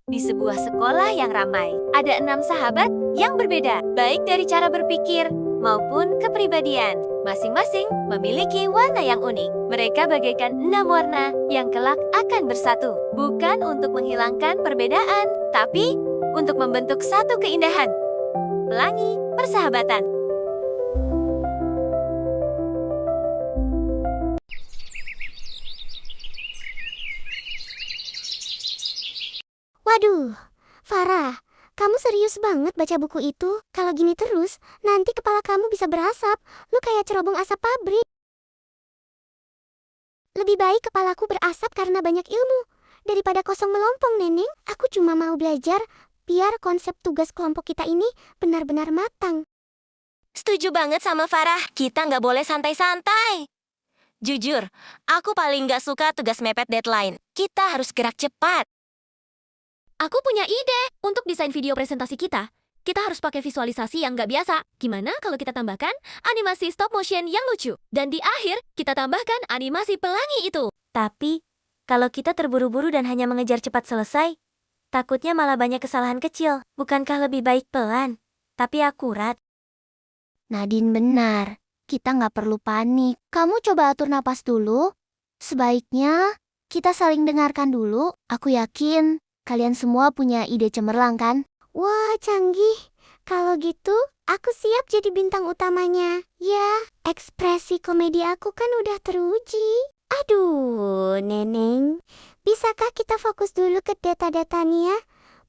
Di sebuah sekolah yang ramai, ada 6 sahabat yang berbeda, baik dari cara berpikir maupun kepribadian. Masing-masing memiliki warna yang unik. Mereka bagaikan 6 warna yang kelak akan bersatu. Bukan untuk menghilangkan perbedaan, tapi untuk membentuk satu keindahan. Pelangi Persahabatan. Waduh, Farah, kamu serius banget baca buku itu? Kalau gini terus, nanti kepala kamu bisa berasap. Lu kayak cerobong asap pabrik. Lebih baik kepalaku berasap karena banyak ilmu. Daripada kosong melompong, Neneng. Aku cuma mau belajar, biar konsep tugas kelompok kita ini benar-benar matang. Setuju banget sama Farah, kita nggak boleh santai-santai. Jujur, aku paling nggak suka tugas mepet deadline. Kita harus gerak cepat. Aku punya ide untuk desain video presentasi kita. Kita harus pakai visualisasi yang nggak biasa. Gimana kalau kita tambahkan animasi stop motion yang lucu? Dan di akhir, kita tambahkan animasi pelangi itu. Tapi, kalau kita terburu-buru dan hanya mengejar cepat selesai, takutnya malah banyak kesalahan kecil. Bukankah lebih baik pelan, tapi akurat? Nadine benar, kita nggak perlu panik. Kamu coba atur napas dulu. Sebaiknya kita saling dengarkan dulu. Aku yakin kalian semua punya ide cemerlang kan? Wah, canggih. Kalau gitu, aku siap jadi bintang utamanya. Ya, ekspresi komedi aku kan udah teruji. Aduh, Neneng. Bisakah kita fokus dulu ke data-datanya?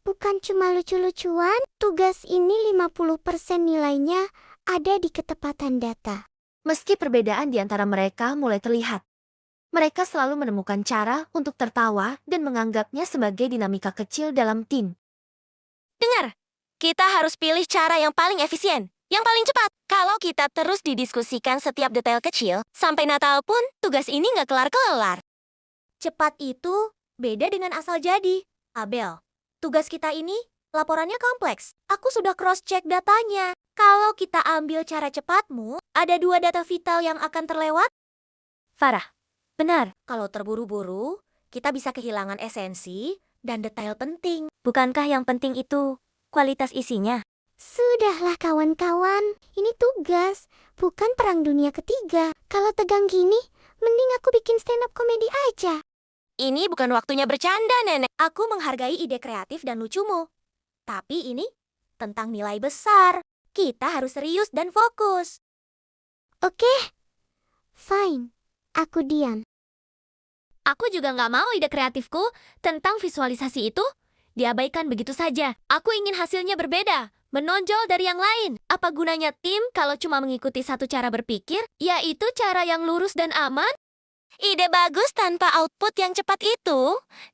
Bukan cuma lucu-lucuan. Tugas ini 50% nilainya ada di ketepatan data. Meski perbedaan di antara mereka mulai terlihat, mereka selalu menemukan cara untuk tertawa dan menganggapnya sebagai dinamika kecil dalam tim. Dengar, kita harus pilih cara yang paling efisien, yang paling cepat. Kalau kita terus didiskusikan setiap detail kecil, sampai Natal pun tugas ini nggak kelar-kelar. Cepat itu beda dengan asal jadi. Abel, tugas kita ini laporannya kompleks. Aku sudah cross-check datanya. Kalau kita ambil cara cepatmu, ada 2 data vital yang akan terlewat. Farah, benar. Kalau terburu-buru, kita bisa kehilangan esensi dan detail penting. Bukankah yang penting itu kualitas isinya? Sudahlah kawan-kawan, ini tugas, bukan perang dunia ketiga. Kalau tegang gini, mending aku bikin stand-up komedi aja. Ini bukan waktunya bercanda, Nenek. Aku menghargai ide kreatif dan lucumu. Tapi ini tentang nilai besar. Kita harus serius dan fokus. Oke, fine. Aku diam. Aku juga nggak mau ide kreatifku tentang visualisasi itu diabaikan begitu saja. Aku ingin hasilnya berbeda, menonjol dari yang lain. Apa gunanya tim kalau cuma mengikuti satu cara berpikir, yaitu cara yang lurus dan aman? Ide bagus tanpa output yang cepat itu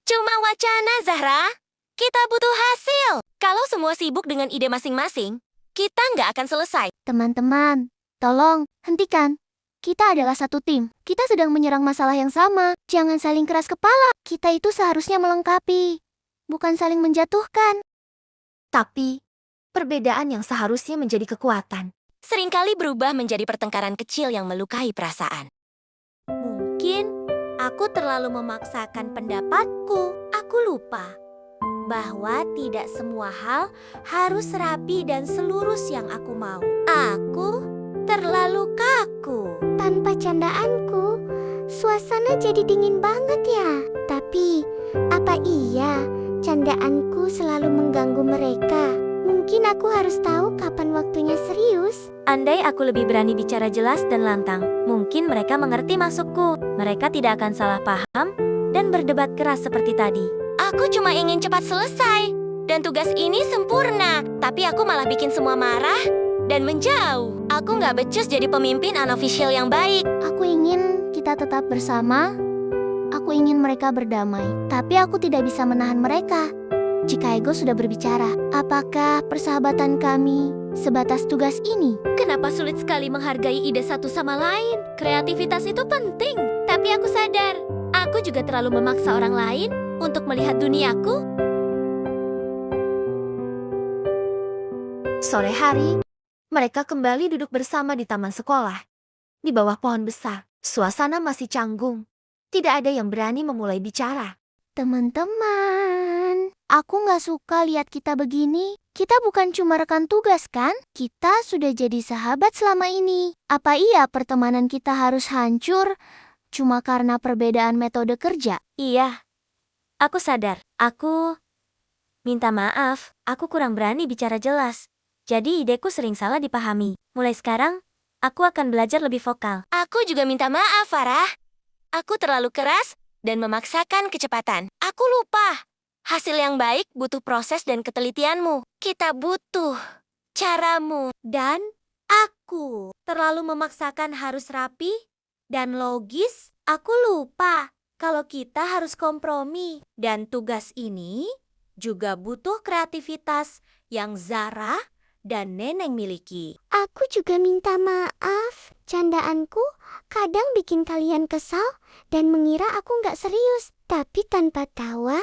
cuma wacana, Zahra. Kita butuh hasil. Kalau semua sibuk dengan ide masing-masing, kita nggak akan selesai. Teman-teman, tolong, hentikan. Kita adalah satu tim. Kita sedang menyerang masalah yang sama. Jangan saling keras kepala. Kita itu seharusnya melengkapi, bukan saling menjatuhkan. Tapi, perbedaan yang seharusnya menjadi kekuatan seringkali berubah menjadi pertengkaran kecil yang melukai perasaan. Mungkin aku terlalu memaksakan pendapatku. Aku lupa bahwa tidak semua hal harus rapi dan selurus yang aku mau. Aku terlalu kaku. Tanpa candaanku, suasana jadi dingin banget ya. Tapi, apa iya candaanku selalu mengganggu mereka? Mungkin aku harus tahu kapan waktunya serius. Andai aku lebih berani bicara jelas dan lantang, mungkin mereka mengerti maksudku. Mereka tidak akan salah paham dan berdebat keras seperti tadi. Aku cuma ingin cepat selesai, dan tugas ini sempurna. Tapi aku malah bikin semua marah dan menjauh. Aku nggak becus jadi pemimpin unofficial yang baik. Aku ingin kita tetap bersama. Aku ingin mereka berdamai. Tapi aku tidak bisa menahan mereka. Jika ego sudah berbicara, apakah persahabatan kami sebatas tugas ini? Kenapa sulit sekali menghargai ide satu sama lain? Kreativitas itu penting. Tapi aku sadar, aku juga terlalu memaksa orang lain untuk melihat duniaku. Sore hari, mereka kembali duduk bersama di taman sekolah. Di bawah pohon besar, suasana masih canggung. Tidak ada yang berani memulai bicara. Teman-teman, Aku nggak suka lihat kita begini. Kita bukan cuma rekan tugas kan? Kita sudah jadi sahabat selama ini. Apa iya pertemanan kita harus hancur cuma karena perbedaan metode kerja? Iya, aku sadar. Aku minta maaf, aku kurang berani bicara jelas. Jadi ideku sering salah dipahami. Mulai sekarang, aku akan belajar lebih vokal. Aku juga minta maaf, Farah. Aku terlalu keras dan memaksakan kecepatan. Aku lupa. Hasil yang baik butuh proses dan ketelitianmu. Kita butuh caramu. Dan aku terlalu memaksakan harus rapi dan logis. Aku lupa kalau kita harus kompromi. Dan tugas ini juga butuh kreativitas yang Zara dan Neneng miliki. Aku juga minta maaf. Candaanku kadang bikin kalian kesal dan mengira aku nggak serius. Tapi tanpa tawa,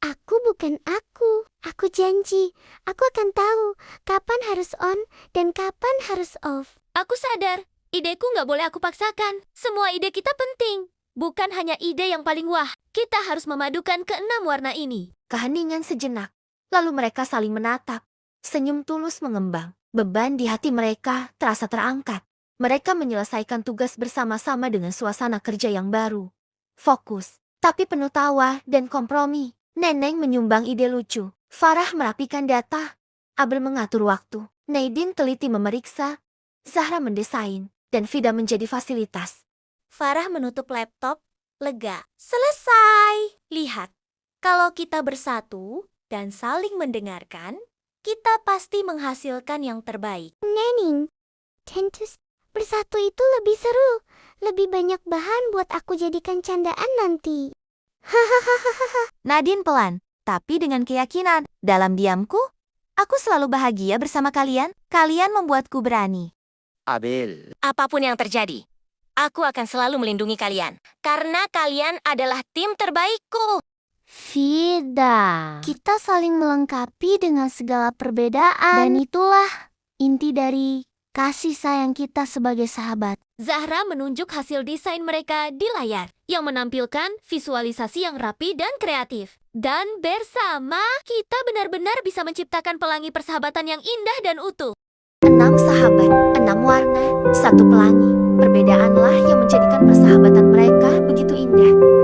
aku bukan aku. Aku janji, aku akan tahu kapan harus on dan kapan harus off. Aku sadar, ideku nggak boleh aku paksakan. Semua ide kita penting. Bukan hanya ide yang paling wah. Kita harus memadukan keenam warna ini. Keheningan sejenak, lalu mereka saling menatap. Senyum tulus mengembang. Beban di hati mereka terasa terangkat. Mereka menyelesaikan tugas bersama-sama dengan suasana kerja yang baru. Fokus, tapi penuh tawa dan kompromi. Neneng menyumbang ide lucu. Farah merapikan data. Abel mengatur waktu. Nadine teliti memeriksa. Zahra mendesain. Dan Vida menjadi fasilitas. Farah menutup laptop, lega. Selesai. Lihat, kalau kita bersatu dan saling mendengarkan, kita pasti menghasilkan yang terbaik. Neneng, Tentus, bersatu itu lebih seru. Lebih banyak bahan buat aku jadikan candaan nanti. Nadine pelan, tapi dengan keyakinan. Dalam diamku, aku selalu bahagia bersama kalian. Kalian membuatku berani. Abel, Apapun yang terjadi, aku akan selalu melindungi kalian. Karena kalian adalah tim terbaikku. Vida, kita saling melengkapi dengan segala perbedaan. Dan itulah inti dari kasih sayang kita sebagai sahabat. Zahra menunjuk hasil desain mereka di layar, yang menampilkan visualisasi yang rapi dan kreatif. Dan bersama, kita benar-benar bisa menciptakan pelangi persahabatan yang indah dan utuh. 6 sahabat, 6 warna, 1 pelangi. Perbedaanlah yang menjadikan persahabatan mereka begitu indah.